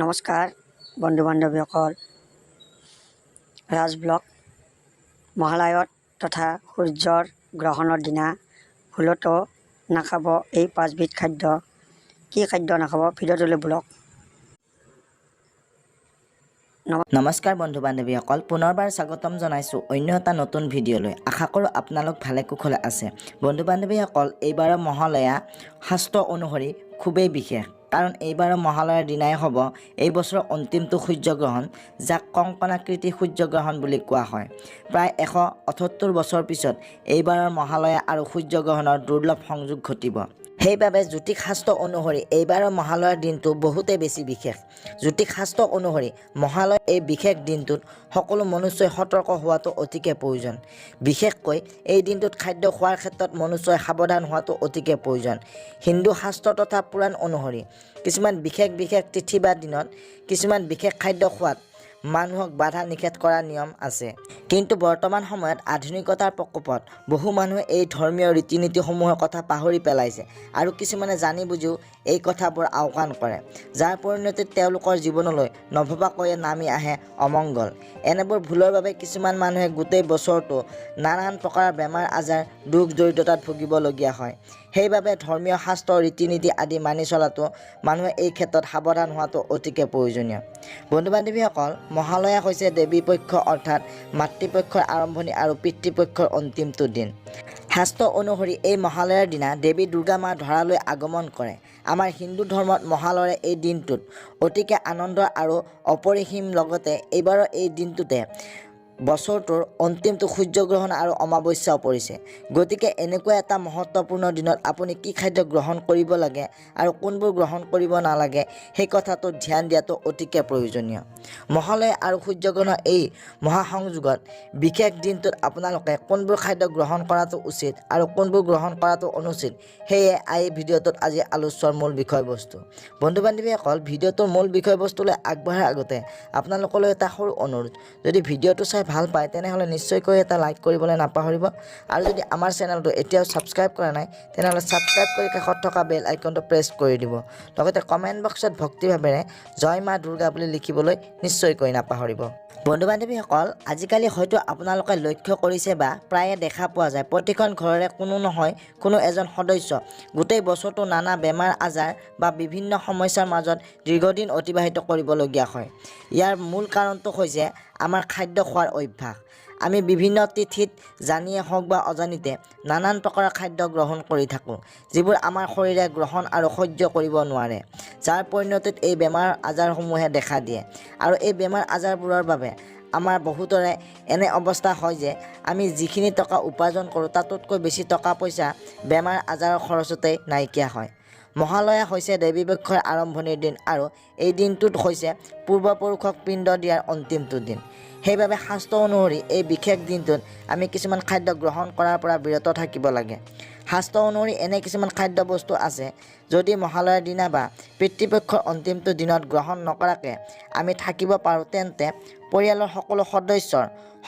নমস্কাৰ বন্ধু বান্ধৱীসকল, ৰাজ ব্লগ মহালয়ত তথা সূৰ্যৰ গ্ৰহণৰ দিনা ভুলতো নাখাব এই 5বিধ খাদ্য। কি খাদ্য নাখাব ভিডিঅ'টোলৈ ব্লগ। নমস্কাৰ বন্ধু বান্ধৱীসকল, পুনৰবাৰ স্বাগতম জনাইছোঁ অন্য এটা নতুন ভিডিঅ'লৈ। আশা কৰোঁ আপোনালোক ভালে কুশলে আছে। বন্ধু বান্ধৱীসকল, এইবাৰৰ মহালয়া শাস্ত্ৰ অনুসৰি খুবেই বিশেষ, কাৰণ এইবাৰৰ মহালয়াৰ দিনাই হ'ব এই বছৰৰ অন্তিমটো সূৰ্যগ্ৰহণ, যাক কংকনাকৃতি সূৰ্যগ্ৰহণ বুলি কোৱা হয়। প্ৰায় 178 বছৰ পিছত এইবাৰৰ মহালয়া আৰু সূৰ্যগ্ৰহণৰ দুৰ্লভ সংযোগ ঘটিব। সেইবাবে জ্যোতিষ শাস্ত্ৰ অনুসৰি এইবাৰৰ মহালয়াৰ দিনটো বহুতেই বেছি বিশেষ। জ্যোতিষ শাস্ত্ৰ অনুসৰি মহালয়াৰ এই বিশেষ দিনটোত সকলো মনুষ্যই সতৰ্ক হোৱাটো অতিকে প্ৰয়োজন। বিশেষকৈ এই দিনটোত খাদ্য খোৱাৰ ক্ষেত্ৰত মনুষ্যই সাৱধান হোৱাটো অতিকে প্ৰয়োজন। হিন্দু শাস্ত্ৰ তথা পুৰাণ অনুসৰি কিছুমান বিশেষ তিথি বা দিনত কিছুমান বিশেষ খাদ্য খোৱাত মানুহক বাধা নিষেধ কৰাৰ নিয়ম আছে। কিন্তু বৰ্তমান সময়ত আধুনিকতাৰ প্ৰকোপত বহু মানুহে এই ধৰ্মীয় ৰীতি নীতিসমূহৰ কথা পাহৰি পেলাইছে আৰু কিছুমানে জানি বুজিও এই কথাবোৰ আওকাণ কৰে, যাৰ পৰিণতিত তেওঁলোকৰ জীৱনলৈ নভবাকৈয়ে নামি আহে অমংগল। এনেবোৰ ভুলৰ বাবে কিছুমান মানুহে গোটেই বছৰটো নানান প্ৰকাৰৰ বেমাৰ আজাৰ দুখ দৰিদ্ৰতাত ভুগিবলগীয়া হয়। সেইবাবে ধৰ্মীয় শাস্ত্ৰ ৰীতি নীতি আদি মানি চলাটো মানুহে এই ক্ষেত্ৰত সাৱধান হোৱাটো অতিকে প্ৰয়োজনীয়। বন্ধু বান্ধৱীসকল, মহালয়া হৈছে দেৱী পক্ষ অৰ্থাৎ মাতৃপক্ষৰ আৰম্ভণি আৰু পিতৃপক্ষৰ অন্তিমটো দিন। শাস্ত্ৰ অনুসৰি এই মহালয়াৰ দিনা দেৱী দুৰ্গা মা ধৰালৈ আগমন কৰে। আমাৰ হিন্দু ধৰ্মত মহালয়াৰ এই দিনটোত অতিকে আনন্দ আৰু অপৰিসীম। লগতে এইবাৰৰ এই দিনটোতে বছৰটোৰ অন্তিমটো সূৰ্যগ্ৰহণ আৰু অমাৱস্যাও পৰিছে। গতিকে এনেকুৱা এটা মহত্বপূৰ্ণ দিনত আপুনি কি খাদ্য গ্ৰহণ কৰিব লাগে আৰু কোনবোৰ গ্ৰহণ কৰিব নালাগে সেই কথাটোত ধ্যান দিয়াটো অতিকে প্ৰয়োজনীয়। মহালয়া আৰু সূৰ্যগ্ৰহণৰ এই মহাসংযোগত বিশেষ দিনটোত আপোনালোকে কোনবোৰ খাদ্য গ্ৰহণ কৰাটো উচিত আৰু কোনবোৰ গ্ৰহণ কৰাটো অনুচিত, সেয়ে এই ভিডিঅ'টোত আজি আলোচনাৰ মূল বিষয়বস্তু। বন্ধু বান্ধৱীসকল, ভিডিঅ'টোৰ মূল বিষয়বস্তুলৈ আগবঢ়াৰ আগতে আপোনালোকলৈ এটা সৰু অনুৰোধ, যদি ভিডিঅ'টো চাই ভাল পায় তেনেহ'লে নিশ্চয়কৈ এটা লাইক কৰিবলৈ নাপাহৰিব, আৰু যদি আমাৰ চেনেলটো এতিয়াও ছাবস্ক্ৰাইব কৰা নাই তেনেহ'লে ছাবস্ক্ৰাইব কৰি কাষত থকা বেল আইকনটো প্ৰেছ কৰি দিব। লগতে কমেণ্ট বক্সত ভক্তিভাৱেৰে জয় মা দুৰ্গা বুলি লিখিবলৈ নিশ্চয়কৈ নাপাহৰিব। বন্ধু বান্ধৱীসকল, আজিকালি হয়তো আপোনালোকে লক্ষ্য কৰিছে বা প্ৰায়ে দেখা পোৱা যায়, প্ৰতিখন ঘৰৰে কোনো নহয় কোনো এজন সদস্য গোটেই বছৰটো নানা বেমাৰ আজাৰ বা বিভিন্ন সমস্যাৰ মাজত দীৰ্ঘদিন অতিবাহিত কৰিবলগীয়া হয়। ইয়াৰ মূল কাৰণটো হৈছে আমাৰ খাদ্য খোৱাৰ অভ্যাস। আমি বিভিন্ন তিথিত জানিয়ে হওক বা অজানিতে নানান প্ৰকাৰৰ খাদ্য গ্ৰহণ কৰি থাকোঁ, যিবোৰ আমাৰ শৰীৰে গ্ৰহণ আৰু সহ্য কৰিব নোৱাৰে, যাৰ পৰিণতিত এই বেমাৰ আজাৰসমূহে দেখা দিয়ে। আৰু এই বেমাৰ আজাৰবোৰৰ বাবে আমাৰ বহুতৰে এনে অৱস্থা হয় যে আমি যিখিনি টকা উপাৰ্জন কৰোঁ তাতোতকৈ বেছি টকা পইচা বেমাৰ আজাৰৰ খৰচতেই নাইকিয়া হয়। মহালয়া হৈছে দেৱী পক্ষৰ আৰম্ভণিৰ দিন আৰু এই দিনটোত হৈছে পূৰ্বপুৰুষক পিণ্ড দিয়াৰ অন্তিমটো দিন। সেইবাবে শাস্ত্ৰ অনুসৰি এই বিশেষ দিনটোত আমি কিছুমান খাদ্য গ্ৰহণ কৰাৰ পৰা বিৰত থাকিব লাগে। শাস্ত্ৰ অনুসৰি এনে কিছুমান খাদ্য বস্তু আছে, যদি মহালয়াৰ দিনা বা পিতৃপক্ষৰ অন্তিমটো দিনত গ্ৰহণ নকৰাকৈ আমি থাকিব পাৰোঁ তেন্তে পৰিয়ালৰ সকলো সদস্যৰ